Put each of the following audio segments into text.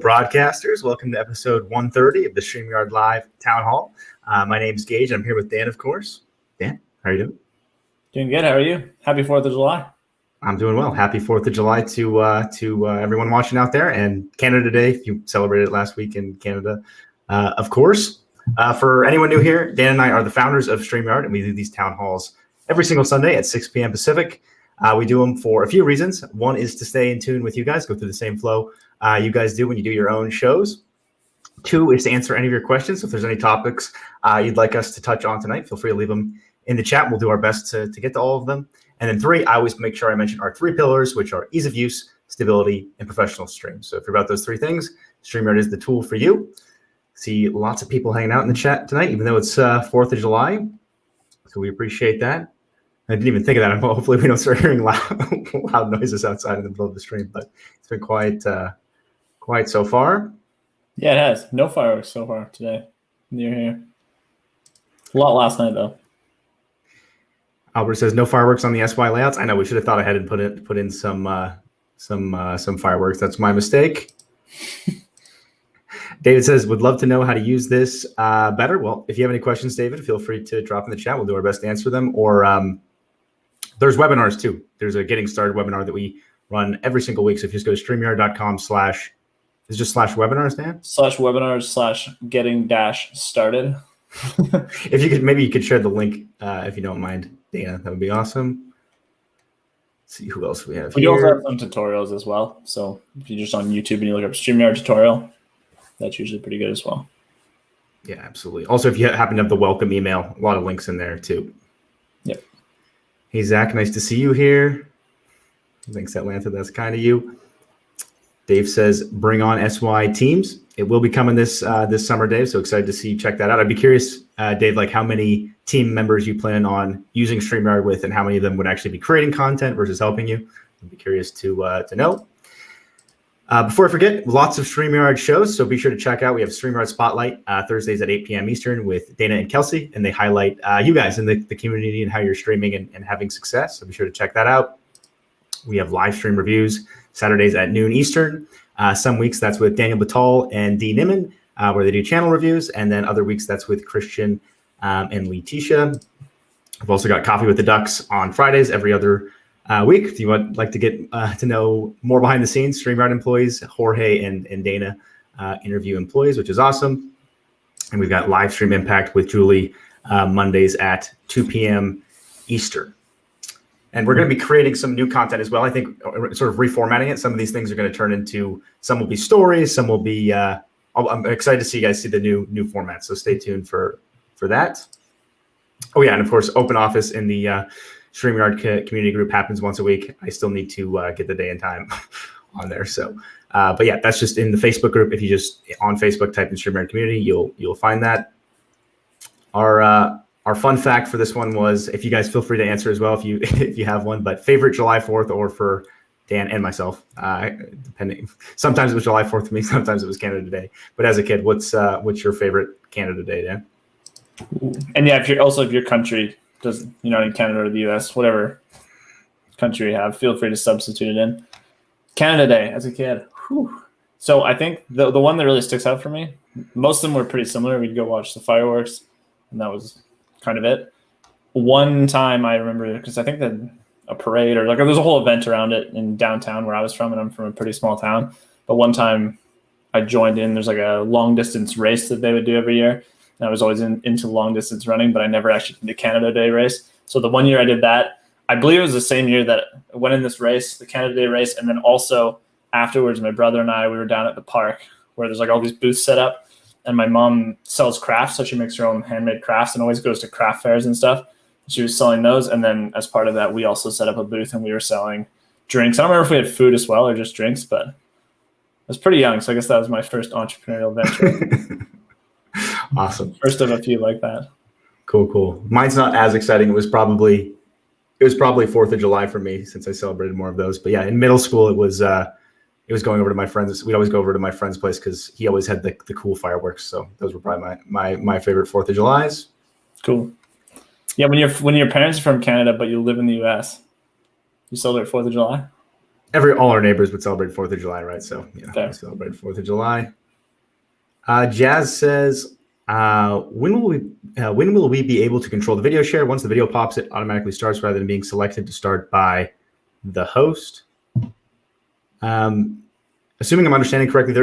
broadcasters. Welcome to episode 130 of the StreamYard Live Town Hall. My name is Geige, and I'm here with Dan, of course. Dan, how are you doing? Doing good. How are you? Happy 4th of July. I'm doing well. Happy 4th of July to everyone watching out there, and Canada Day, if you celebrated it last week in Canada, of course. For anyone new here, Dan and I are the founders of StreamYard, and we do these town halls every single Sunday at 6 p.m. Pacific. We do them for a few reasons. One is to stay in tune with you guys, go through the same flow you guys do when you do your own shows. Two is to answer any of your questions. So if there's any topics you'd like us to touch on tonight, feel free to leave them in the chat. We'll do our best to get to all of them. And then three, I always make sure I mention our three pillars, which are ease of use, stability, and professional stream. So if you're about those three things, StreamYard is the tool for you. See lots of people hanging out in the chat tonight, even though it's 4th of July. So we appreciate that. I didn't even think of that. Hopefully we don't start hearing loud noises outside in the middle of the stream, but it's been quiet so far. Yeah, it has. No fireworks so far today near here. A lot last night, though. Albert says no fireworks on the SY layouts. I know we should have thought ahead and put in some fireworks. That's my mistake. David says, would love to know how to use this better. Well, if you have any questions, David, feel free to drop in the chat. We'll do our best to answer them. Or there's webinars too. There's a getting started webinar that we run every single week. So if you just go to StreamYard.com/ is just /webinars, Dan? /webinars/getting-started. If you could, maybe you could share the link if you don't mind, Dana. That would be awesome. Let's see who else we have We here. also have some tutorials as well. So if you're just on YouTube and you look up StreamYard tutorial, that's usually pretty good as well. Yeah, absolutely. Also, if you happen to have the welcome email, a lot of links in there too. Yep. Hey, Zach, nice to see you here. Thanks, Atlanta. That's kind of you. Dave says, bring on SY teams. It will be coming this summer, Dave. So excited to see you check that out. I'd be curious, Dave, like how many team members you plan on using StreamYard with, and how many of them would actually be creating content versus helping you. I'd be curious to know. Before I forget, lots of StreamYard shows, so be sure to check out. We have StreamYard Spotlight Thursdays at 8 p.m. Eastern with Dana and Kelsey, and they highlight you guys in the community and how you're streaming and having success. So be sure to check that out. We have live stream reviews Saturdays at noon Eastern. Some weeks that's with Daniel Batal and Dee Niman, where they do channel reviews, and then other weeks that's with Christian and Letitia. We've also got Coffee with the Ducks on Fridays every other week. If you would like to get to know more behind the scenes, StreamYard employees, Jorge and Dana interview employees, which is awesome. And we've got Live Stream Impact with Julie Mondays at 2 p.m. Eastern. And we're going to be creating some new content as well. I think sort of reformatting it. Some of these things are going to turn into, some will be stories, some will be, I'm excited to see you guys see the new format. So stay tuned for that. Oh yeah, and of course, open office in the StreamYard community group happens once a week. I still need to get the day and time on there. So, but yeah, that's just in the Facebook group. If you just on Facebook type in StreamYard community, you'll find that. Our fun fact for this one was, if you guys feel free to answer as well if you have one, but favorite July 4th or for Dan and myself, depending. Sometimes it was July 4th for me, sometimes it was Canada Day. But as a kid, what's your favorite Canada Day, Dan? And yeah, if your country does, in Canada or the US, whatever country you have, feel free to substitute it in. Canada Day as a kid. Whew. So I think the one that really sticks out for me, most of them were pretty similar. We'd go watch the fireworks, and that was kind of it. One time I remember, because I think that a parade or there's a whole event around it in downtown where I was from, and I'm from a pretty small town. But one time I joined in. There's a long distance race that they would do every year. And I was always into long distance running, but I never actually did the Canada Day race. So the one year I did that, I believe it was the same year that I went in this race, the Canada Day race. And then also afterwards, my brother and I, we were down at the park where there's all these booths set up. And my mom sells crafts, so she makes her own handmade crafts and always goes to craft fairs and stuff. She was selling those. And then as part of that, we also set up a booth and we were selling drinks. I don't remember if we had food as well or just drinks, but I was pretty young. So I guess that was my first entrepreneurial venture. Awesome. First of a few like that. Cool. Mine's not as exciting. It was probably 4th of July for me since I celebrated more of those. But yeah, in middle school, it was going over to my friends. We'd always go over to my friend's place because he always had the cool fireworks. So those were probably my favorite 4th of Julys. Cool. Yeah, when your parents are from Canada but you live in the US, you celebrate 4th of July? all our neighbors would celebrate 4th of July, right? So Fair. we celebrate 4th of July. Jazz says, when will we be able to control the video share? Once the video pops, it automatically starts rather than being selected to start by the host. Assuming I'm understanding correctly,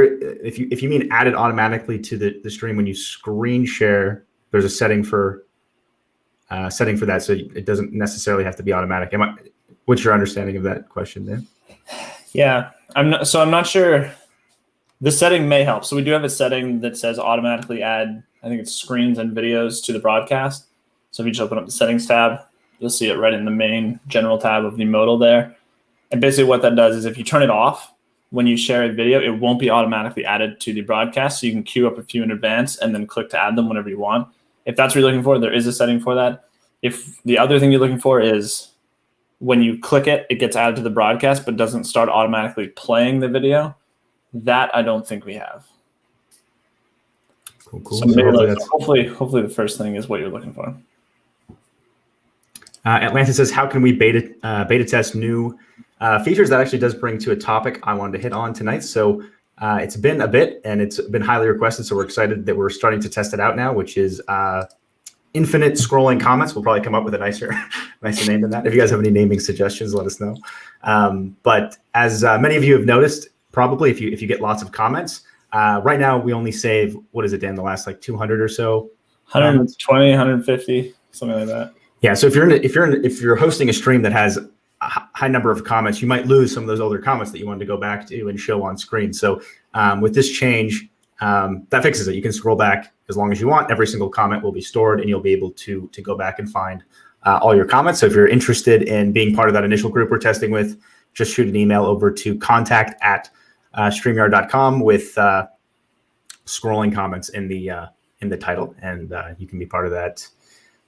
if you mean added automatically to the stream when you screen share, there's a setting for that, so it doesn't necessarily have to be automatic. What's your understanding of that question, Dan? Yeah, I'm not sure. The setting may help. So we do have a setting that says automatically add, I think it's screens and videos to the broadcast. So if you just open up the settings tab, you'll see it right in the main general tab of the modal there. And basically what that does is if you turn it off, when you share a video, it won't be automatically added to the broadcast. So you can queue up a few in advance and then click to add them whenever you want. If that's what you're looking for, there is a setting for that. If the other thing you're looking for is when you click it, it gets added to the broadcast, but doesn't start automatically playing the video, that I don't think we have. Cool. So hopefully the first thing is what you're looking for. Atlanta says, how can we beta test new features? That actually does bring to a topic I wanted to hit on tonight. So it's been a bit, and it's been highly requested. So we're excited that we're starting to test it out now, which is infinite scrolling comments. We'll probably come up with a nicer name than that. If you guys have any naming suggestions, let us know. But as many of you have noticed, probably if you get lots of comments, right now we only save, what is it, Dan, the last like 200 or so? 120, 150, something like that. Yeah. So if you're hosting a stream that has a high number of comments, you might lose some of those older comments that you wanted to go back to and show on screen. So with this change, that fixes it. You can scroll back as long as you want. Every single comment will be stored, and you'll be able to go back and find all your comments. So if you're interested in being part of that initial group we're testing with, just shoot an email over to contact@streamyard.com with scrolling comments in the title, and you can be part of that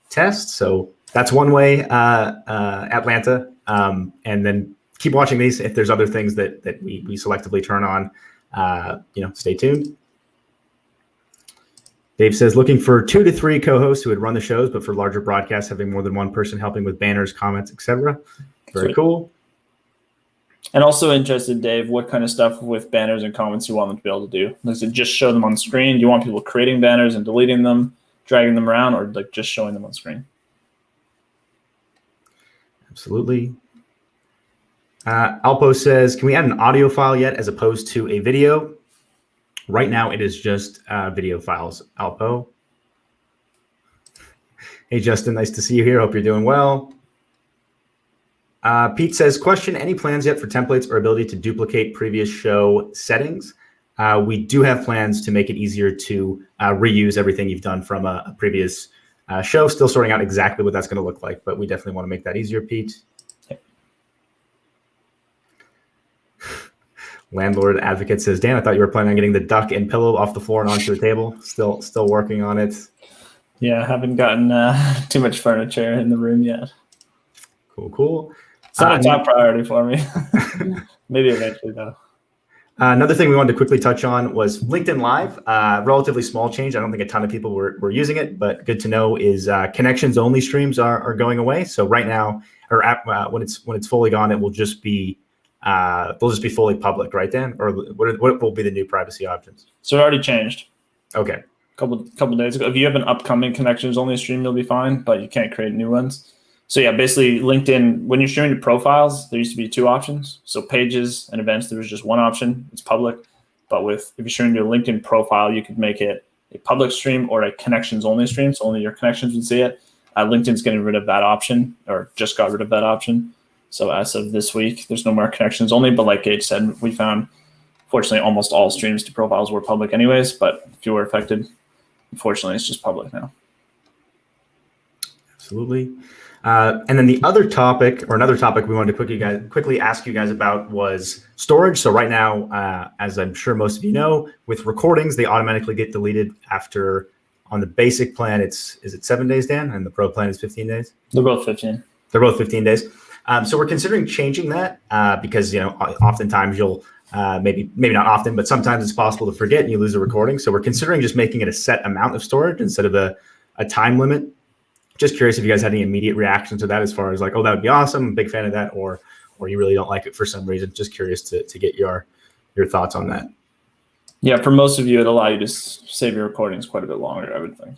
test. So that's one way, Atlanta. And then keep watching these. If there's other things that we selectively turn on, stay tuned. Dave says, looking for 2 to 3 co-hosts who would run the shows, but for larger broadcasts, having more than one person helping with banners, comments, etc. Very cool. And also interested, Dave, what kind of stuff with banners and comments you want them to be able to do? Does it just show them on screen? Do you want people creating banners and deleting them, dragging them around, or like just showing them on screen? Absolutely. Alpo says, can we add an audio file yet as opposed to a video? Right now, it is just video files, Alpo. Hey, Justin, nice to see you here. Hope you're doing well. Pete says, question, any plans yet for templates or ability to duplicate previous show settings? We do have plans to make it easier to reuse everything you've done from a previous show. Still sorting out exactly what that's going to look like, but we definitely want to make that easier, Pete. Landlord advocate says, Dan, I thought you were planning on getting the duck and pillow off the floor and onto the table. Still working on it. Yeah, I haven't gotten too much furniture in the room yet. Cool. It's not a top priority for me. Maybe eventually, though. Another thing we wanted to quickly touch on was LinkedIn Live. Relatively small change. I don't think a ton of people were using it, but good to know is connections only streams are going away. So right now, or when it's fully gone, it will just be they'll just be fully public, right, Dan? Or what will be the new privacy options? So it already changed. Okay. Couple days ago. If you have an upcoming connections only stream, you'll be fine, but you can't create new ones. So yeah, basically LinkedIn, when you're streaming to profiles, there used to be 2 options. So pages and events, there was just 1 option. It's public. But if you're streaming to a LinkedIn profile, you could make it a public stream or a connections only stream. So only your connections would see it. LinkedIn's getting rid of that option, or just got rid of that option. So as of this week, there's no more connections only. But like Geige said, we found, fortunately, almost all streams to profiles were public anyways. But if you were affected, unfortunately, it's just public now. Absolutely. And then the other topic, or another topic we wanted to quickly ask you guys about was storage. So right now, as I'm sure most of you know, with recordings, they automatically get deleted after, on the basic plan, is it 7 days, Dan? And the pro plan is 15 days? They're both 15. They're both 15 days. So we're considering changing that because, oftentimes you'll, maybe not often, but sometimes it's possible to forget and you lose a recording. So we're considering just making it a set amount of storage instead of a time limit. Just curious if you guys had any immediate reactions to that as far as like, oh, that would be awesome, I'm a big fan of that, or or you really don't like it for some reason. Just curious to get your thoughts on that. Yeah, for most of you, it'll allow you to save your recordings quite a bit longer, I would think.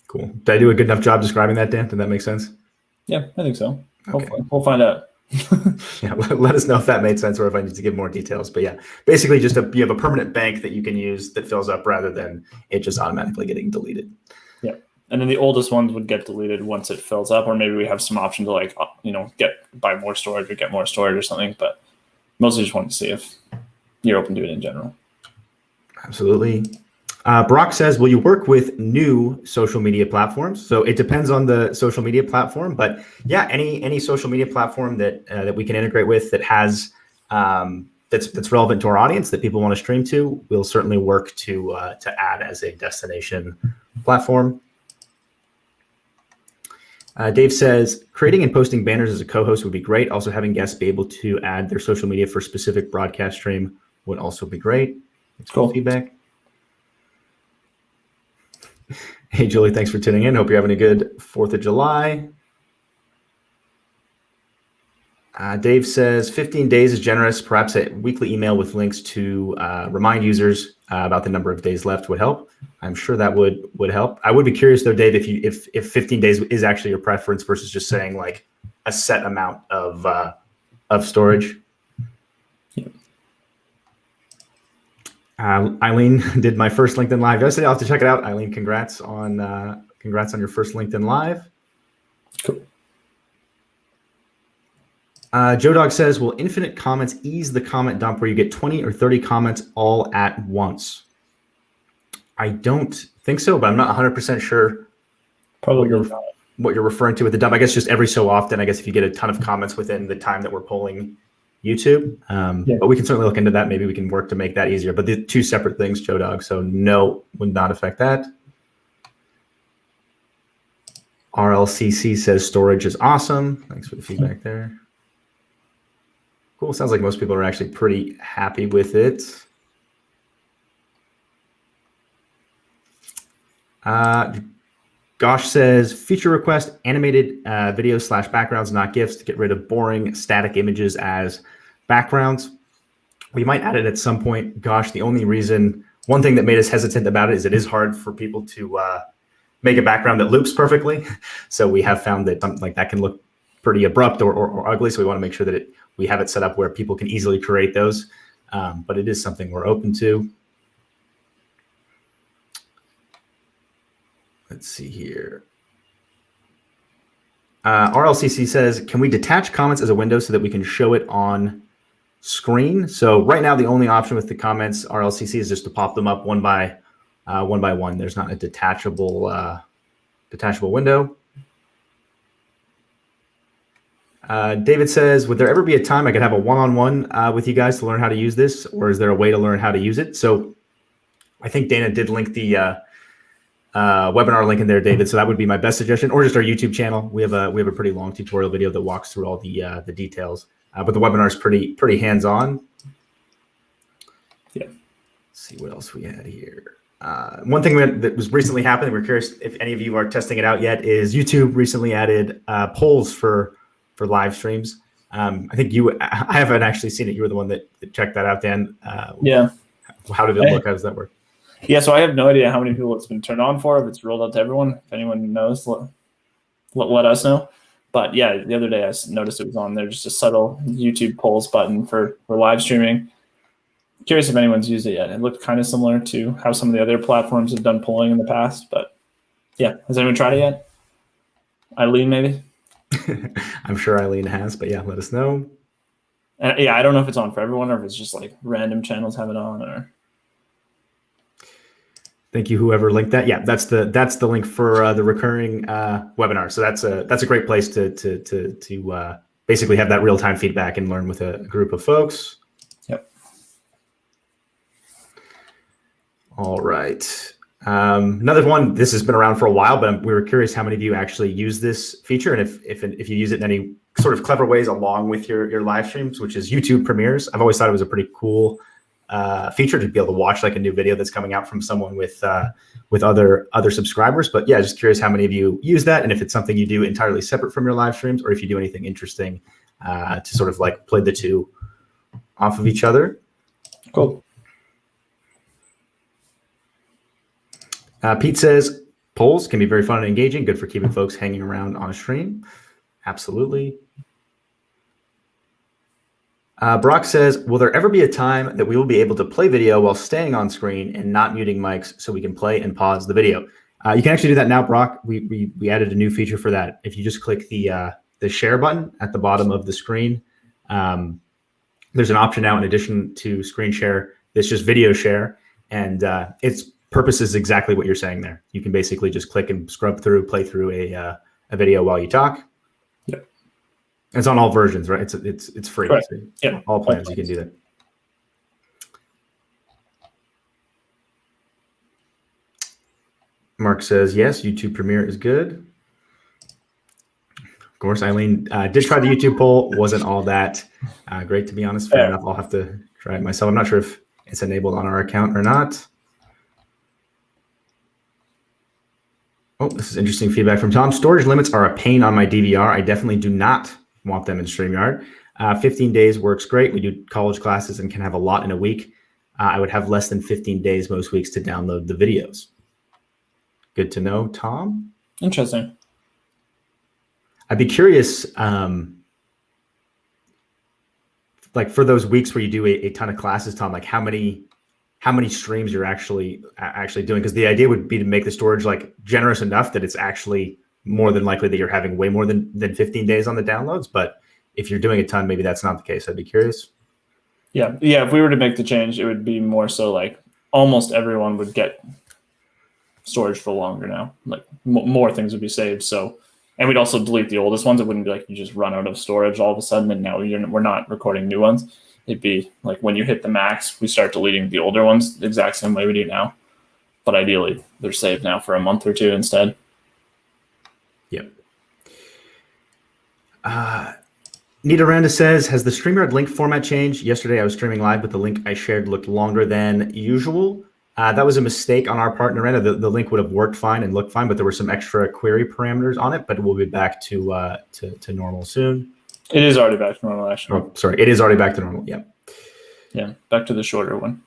Cool. Did I do a good enough job describing that, Dan? Did that make sense? Yeah, I think so. Okay. Hopefully. We'll find out. Yeah, let us know if that made sense or if I need to give more details. But yeah, basically just you have a permanent bank that you can use that fills up rather than it just automatically getting deleted. Yeah. And then the oldest ones would get deleted once it fills up, or maybe we have some option to like, buy more storage or get more storage or something. But mostly just want to see if you're open to it in general. Absolutely. Brock says, will you work with new social media platforms? So it depends on the social media platform, but yeah, any social media platform that we can integrate with that has that's relevant to our audience that people want to stream to, we'll certainly work to add as a destination platform. Dave says, creating and posting banners as a co-host would be great. Also having guests be able to add their social media for specific broadcast stream would also be great. Thanks for the feedback. Hey, Julie, thanks for tuning in. Hope you're having a good 4th of July. Dave says 15 days is generous. Perhaps a weekly email with links to remind users about the number of days left would help. I'm sure that would help. I would be curious though, Dave, if 15 days is actually your preference versus just saying like a set amount of storage. Yeah. Eileen did my first LinkedIn Live yesterday. I'll have to check it out. Eileen, congrats on your first LinkedIn Live. Cool. Joe Dog says, will infinite comments ease the comment dump where you get 20 or 30 comments all at once? I don't think so, but I'm not 100% sure Probably what you're referring to with the dump. I guess just every so often, I guess if you get a ton of comments within the time that we're polling YouTube. But we can certainly look into that. Maybe we can work to make that easier. But the two separate things, Joe Dog. So no, would not affect that. RLCC says storage is awesome. Thanks for the feedback there. Cool. Sounds like most people are actually pretty happy with it. Gosh says, feature request animated videos / backgrounds, not GIFs, to get rid of boring static images as backgrounds. We might add it at some point. Gosh, one thing that made us hesitant about it is it is hard for people to make a background that loops perfectly. So we have found that something like that can look pretty abrupt or ugly. So we want to make sure that we have it set up where people can easily create those. But it is something we're open to. Let's see here. RLCC says, can we detach comments as a window so that we can show it on screen? So right now, the only option with the comments, RLCC, is just to pop them up one by one. There's not a detachable window. David says, would there ever be a time I could have a one-on-one with you guys to learn how to use this, or is there a way to learn how to use it? So I think Dana did link the webinar link in there, David. So that would be my best suggestion, or just our YouTube channel. We have a pretty long tutorial video that walks through all the details. But the webinar is pretty hands-on. Yeah. Let's see what else we had here. One thing that was recently happening, we're curious if any of you are testing it out yet, is YouTube recently added polls for live streams. I think I haven't actually seen it. You were the one that checked that out, Dan. Yeah. How did it look? How does that work? Yeah, so I have no idea how many people it's been turned on for, if it's rolled out to everyone. If anyone knows, let us know. But yeah, the other day I noticed it was on there, just a subtle YouTube polls button for live streaming. Curious if anyone's used it yet. It looked kind of similar to how some of the other platforms have done polling in the past. But yeah, has anyone tried it yet? Eileen, maybe? I'm sure Eileen has, but yeah, let us know. And yeah, I don't know if it's on for everyone or if it's just like random channels have it on. Or thank you, whoever linked that. Yeah, that's the link for the recurring webinar. So that's a great place to basically have that real time feedback and learn with a group of folks. Yep. All right. Another one. This has been around for a while, but we were curious how many of you actually use this feature, and if you use it in any sort of clever ways along with your live streams, which is YouTube premieres. I've always thought it was a pretty cool feature to be able to watch like a new video that's coming out from someone with other subscribers. But yeah, just curious how many of you use that, and if it's something you do entirely separate from your live streams, or if you do anything interesting to sort of like play the two off of each other. Cool. Pete says polls can be very fun and engaging, good for keeping folks hanging around on a stream. Absolutely. Brock says, will there ever be a time that we will be able to play video while staying on screen and not muting mics so we can play and pause the video? You can actually do that now, Brock. We added a new feature for that. If you just click the share button at the bottom of the screen, there's an option now in addition to screen share. It's just video share, and its purpose is exactly what you're saying there. You can basically just click and scrub through, play through a video while you talk. Yep. It's on all versions, right? It's free. Right. So yep. All plans you can do that. Mark says, yes, YouTube Premiere is good. Of course, Eileen did try the YouTube poll. Wasn't all that great, to be honest. Fair enough. I'll have to try it myself. I'm not sure if it's enabled on our account or not. Oh, this is interesting feedback from Tom. Storage limits are a pain on my DVR. I definitely do not want them in StreamYard. 15 days works great. We do college classes and can have a lot in a week. I would have less than 15 days most weeks to download the videos. Good to know, Tom. Interesting. I'd be curious, like for those weeks where you do a ton of classes, Tom, like how many streams you're actually doing, because the idea would be to make the storage like generous enough that it's actually more than likely that you're having way more than 15 days on the downloads. But if you're doing a ton, maybe that's not the case. I'd be curious. Yeah. If we were to make the change, it would be more so like almost everyone would get storage for longer now. Like more things would be saved. So, and we'd also delete the oldest ones. It wouldn't be like you just run out of storage all of a sudden and now we're not recording new ones. It'd be like when you hit the max, we start deleting the older ones the exact same way we do now. But ideally, they're saved now for a month or two instead. Yep. Nita Randa says, has the StreamYard link format changed? Yesterday, I was streaming live, but the link I shared looked longer than usual. That was a mistake on our part, Narenda. The link would have worked fine and looked fine, but there were some extra query parameters on it, but we'll be back to normal soon. It is already back to normal, actually. Oh, sorry. It is already back to normal. Yeah. Yeah, back to the shorter one.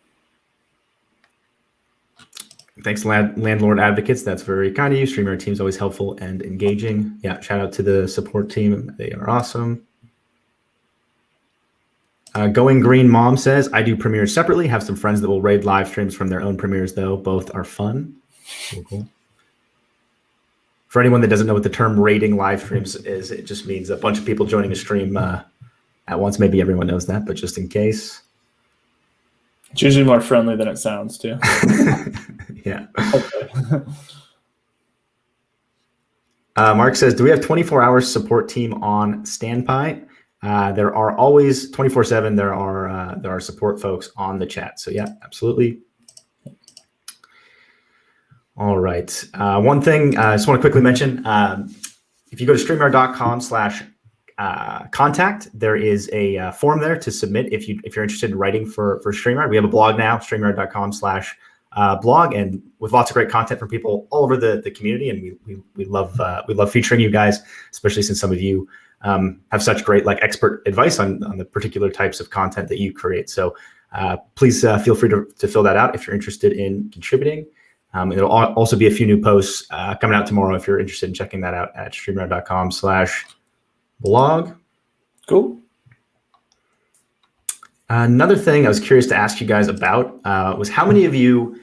Thanks, Landlord Advocates. That's very kind of you. StreamYard team's always helpful and engaging. Yeah, shout out to the support team. They are awesome. Going Green Mom says, I do premieres separately. Have some friends that will raid live streams from their own premieres, though. Both are fun. Cool. For anyone that doesn't know what the term raiding live streams is, it just means a bunch of people joining a stream at once. Maybe everyone knows that, but just in case. It's usually more friendly than it sounds, too. Yeah. Okay. Mark says, do we have 24-hour support team on standby? There are always 24/7. There are support folks on the chat. So yeah, absolutely. All right. One thing I just want to quickly mention, if you go to StreamYard.com/contact, there is a form there to submit if you're interested in writing for StreamYard. We have a blog now, StreamYard.com/blog, and with lots of great content from people all over the community. And we love featuring you guys, especially since some of you have such great like expert advice on the particular types of content that you create. So please feel free to fill that out if you're interested in contributing. There'll also be a few new posts coming out tomorrow if you're interested in checking that out at StreamYard.com/blog. Cool. Another thing I was curious to ask you guys about was how many of you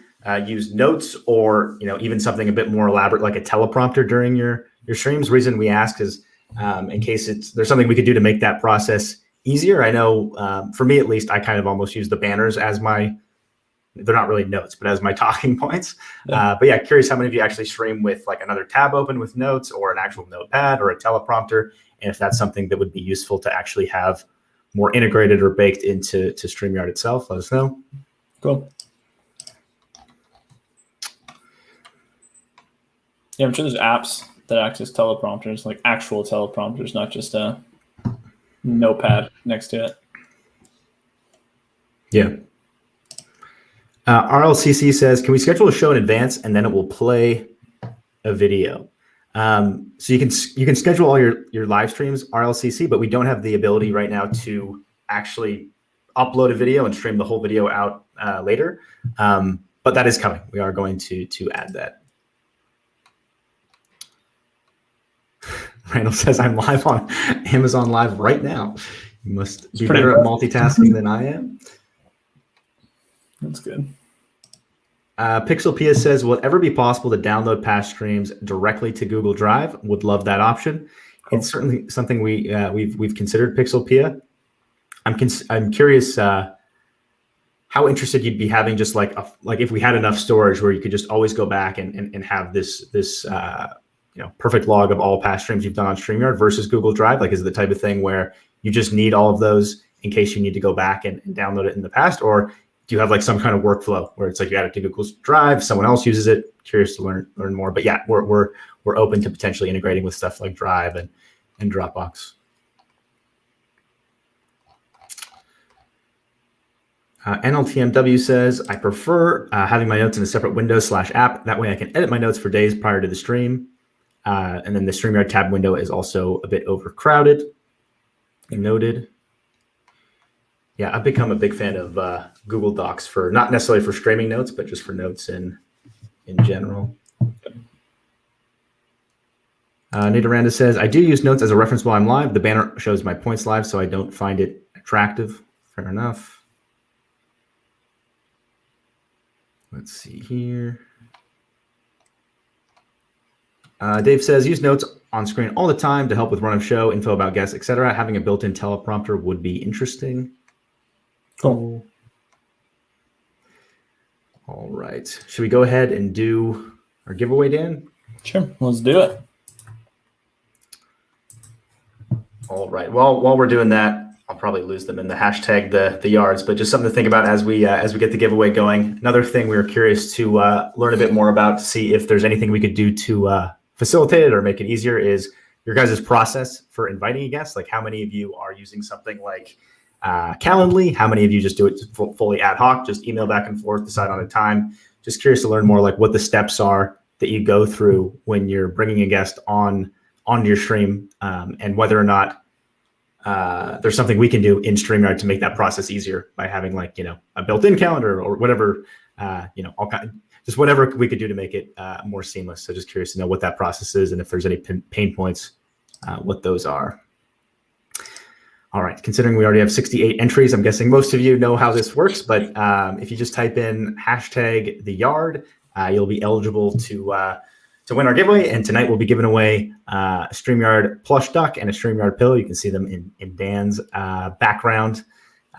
use notes or even something a bit more elaborate like a teleprompter during your streams? The reason we ask is in case there's something we could do to make that process easier. I know for me at least, I kind of almost use the banners as they're not really notes, but as my talking points. Yeah. But yeah, curious how many of you actually stream with like another tab open with notes or an actual notepad or a teleprompter, and if that's something that would be useful to actually have more integrated or baked into StreamYard itself, let us know. Cool. Yeah, I'm sure there's apps that act as teleprompters, like actual teleprompters, not just a notepad next to it. Yeah. RLCC says, can we schedule a show in advance and then it will play a video? So you can schedule all your live streams RLCC, but we don't have the ability right now to actually upload a video and stream the whole video out later. But that is coming. We are going to add that. Randall says, I'm live on Amazon Live right now. You must be better at multitasking than I am. That's good. Pixel Pia says, will it ever be possible to download past streams directly to Google Drive? Would love that option. Cool. It's certainly something we've considered, Pixel Pia. I'm curious how interested you'd be having just like if we had enough storage where you could just always go back and have this perfect log of all past streams you've done on StreamYard versus Google Drive. Like, is it the type of thing where you just need all of those in case you need to go back and download it in the past, or do you have like some kind of workflow where it's like you add it to Google's Drive, someone else uses it? Curious to learn more. But yeah, we're open to potentially integrating with stuff like Drive and Dropbox. NLTMW says, I prefer having my notes in a separate window /app. That way I can edit my notes for days prior to the stream. And then the StreamYard tab window is also a bit overcrowded. Noted. Yeah, I've become a big fan of Google Docs for not necessarily for streaming notes, but just for notes in general. Naderanda says, I do use notes as a reference while I'm live. The banner shows my points live, so I don't find it attractive. Fair enough. Let's see here. Dave says, use notes on screen all the time to help with run of show, info about guests, etc. Having a built-in teleprompter would be interesting. Cool. All right. Should we go ahead and do our giveaway, Dan? Sure. Let's do it. All right. Well, while we're doing that, I'll probably lose them in the hashtag the yards, but just something to think about as we get the giveaway going. Another thing we were curious to learn a bit more about, to see if there's anything we could do to facilitate it or make it easier, is your guys' process for inviting a guest. Like, how many of you are using something like Calendly? How many of you just do it fully ad hoc, just email back and forth, decide on a time? Just curious to learn more, like what the steps are that you go through when you're bringing a guest onto your stream, and whether or not there's something we can do in StreamYard to make that process easier by having a built-in calendar or whatever, just whatever we could do to make it more seamless. So just curious to know what that process is and if there's any pain points, what those are. All right, considering we already have 68 entries, I'm guessing most of you know how this works, but if you just type in hashtag the yard, you'll be eligible to win our giveaway. And tonight we'll be giving away a StreamYard plush duck and a StreamYard pillow. You can see them in Dan's background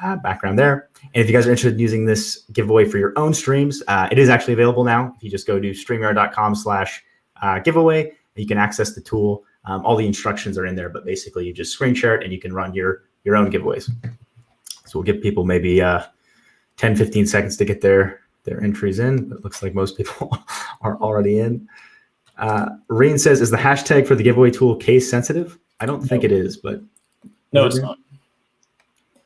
there. And if you guys are interested in using this giveaway for your own streams, it is actually available now. If you just go to StreamYard.com/giveaway, you can access the tool. All the instructions are in there, but basically you just screen share it and you can run your own giveaways. So we'll give people maybe 10, 15 seconds to get their entries in. But it looks like most people are already in. Reen says, is the hashtag for the giveaway tool case sensitive? I don't think it is, but no, it's not.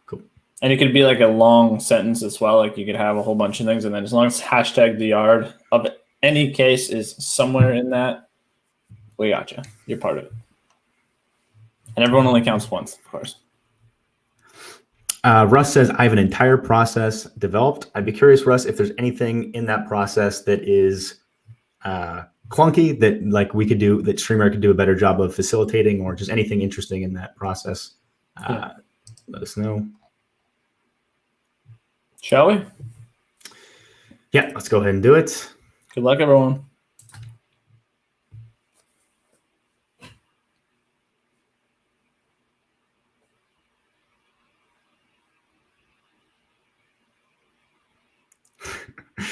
Cool. And it could be like a long sentence as well. Like you could have a whole bunch of things, and then as long as hashtag the yard of any case is somewhere in that, we gotcha. You're part of it. And everyone only counts once, of course. Russ says, I have an entire process developed. I'd be curious, Russ, if there's anything in that process that is clunky that like we could do, that StreamYard could do a better job of facilitating, or just anything interesting in that process. Let us know. Shall we? Yeah, let's go ahead and do it. Good luck, everyone.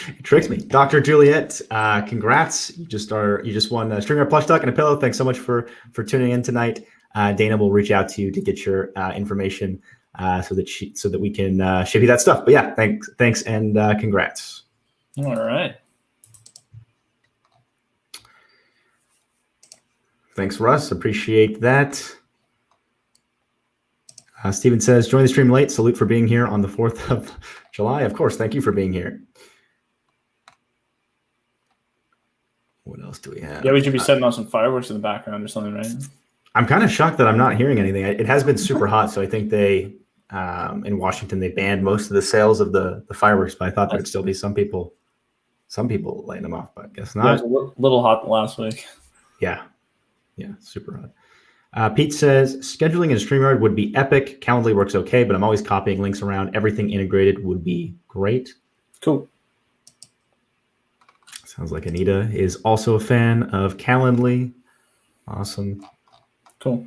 It tricks me. Dr. Juliet, congrats. You just won a StreamYard plush duck and a pillow. Thanks so much for tuning in tonight. Dana will reach out to you to get your information so that we can ship you that stuff. But yeah, thanks and congrats. All right. Thanks, Russ. Appreciate that. Steven says, join the stream late. Salute for being here on the 4th of July. Of course. Thank you for being here. What else do we have? Yeah, we should be setting off some fireworks in the background or something, right? I'm kind of shocked that I'm not hearing anything. It has been super hot, so I think they in Washington they banned most of the sales of the fireworks. But I thought there'd still be some people lighting them off, but I guess Yeah, not. it was a little hot last week. Yeah, super hot. Pete says scheduling in StreamYard would be epic. Calendly works okay, but I'm always copying links around. Everything integrated would be great. Cool. Sounds like Anita is also a fan of Calendly. Awesome. Cool.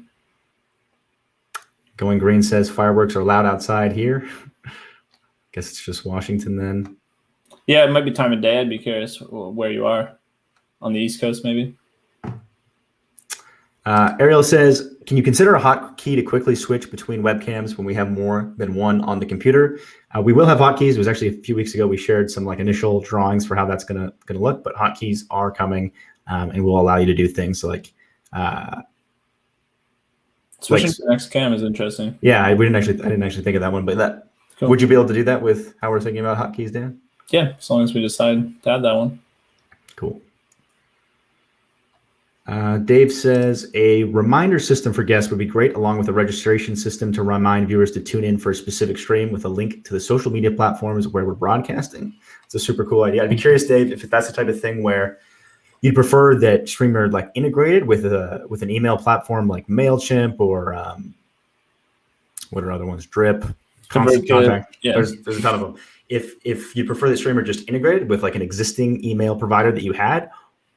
Going Green says fireworks are loud outside here. Guess it's just Washington then. Yeah, it might be time of day. I'd be curious where you are. On the East Coast, maybe? Ariel says, can you consider a hotkey to quickly switch between webcams when we have more than one on the computer? We will have hotkeys. It was actually a few weeks ago we shared some like initial drawings for how that's gonna look, but hotkeys are coming and will allow you to do things so like switching to the next cam is interesting. Yeah, I didn't actually think of that one, but that cool. Would you be able to do that with how we're thinking about hotkeys, Dan? Yeah, as long as we decide to add that one. Cool. Dave says a reminder system for guests would be great, along with a registration system to remind viewers to tune in for a specific stream with a link to the social media platforms where we're broadcasting. It's a super cool idea. I'd be curious, Dave, if that's the type of thing where you'd prefer that StreamYard like integrated with an email platform like MailChimp or what are other ones? Drip, Constant Contact. Yeah. There's a ton of them. If you prefer that StreamYard just integrated with like an existing email provider that you had,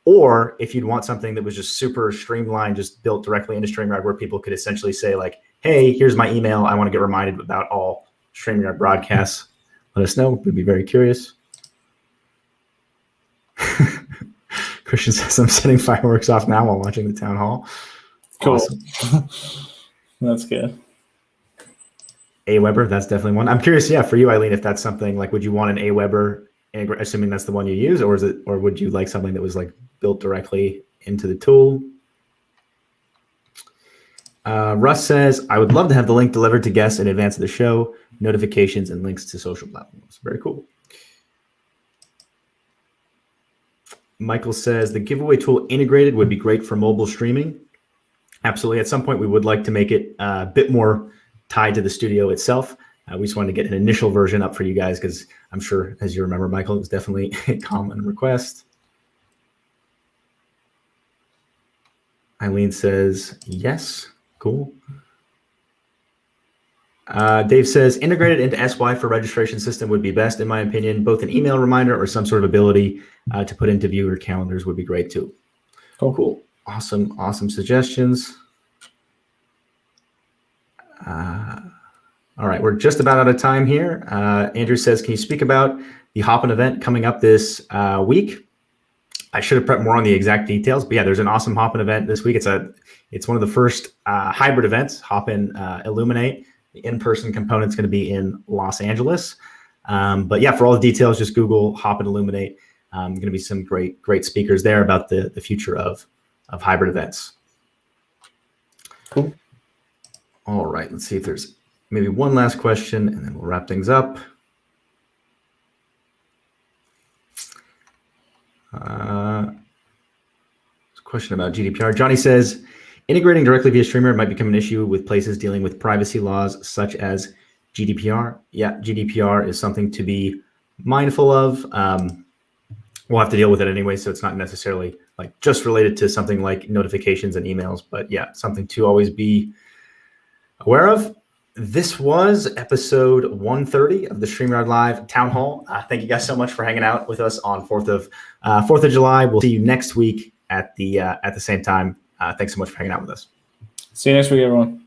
or if you'd want something that was just super streamlined, just built directly into StreamYard where people could essentially say like, hey, here's my email. I want to get reminded about all StreamYard broadcasts. Let us know. We'd be very curious. Christian says I'm setting fireworks off now while watching the town hall. Cool. Awesome. That's good. Aweber, that's definitely one. I'm curious, yeah, for you, Eileen, if that's something like, would you want an Aweber, assuming that's the one you use, or would you like something that was like built directly into the tool? Russ says, I would love to have the link delivered to guests in advance of the show, notifications and links to social platforms. Very cool. Michael says the giveaway tool integrated would be great for mobile streaming. Absolutely. At some point, we would like to make it a bit more tied to the studio itself. We just wanted to get an initial version up for you guys because I'm sure, as you remember, Michael, it was definitely a common request. Eileen says, yes. Cool. Dave says, integrated into SY for registration system would be best, in my opinion. Both an email reminder or some sort of ability to put into viewer calendars would be great too. Cool. Awesome suggestions. All right, we're just about out of time here. Andrew says, can you speak about the Hopin event coming up this week? I should have prepped more on the exact details, but yeah, there's an awesome Hopin event this week. It's one of the first hybrid events, Hopin Illuminate. The in-person component's going to be in Los Angeles. But yeah, for all the details, just Google Hopin Illuminate. Going to be some great speakers there about the future of hybrid events. Cool. All right, let's see if there's maybe one last question, and then we'll wrap things up. Question about GDPR. Johnny says, integrating directly via StreamYard might become an issue with places dealing with privacy laws such as GDPR. Yeah, GDPR is something to be mindful of. We'll have to deal with it anyway, so it's not necessarily like just related to something like notifications and emails, but yeah, something to always be aware of. This was episode 130 of the StreamYard Live Town Hall. Thank you guys so much for hanging out with us on 4th of July. We'll see you next week at the same time. Thanks so much for hanging out with us. See you next week, everyone.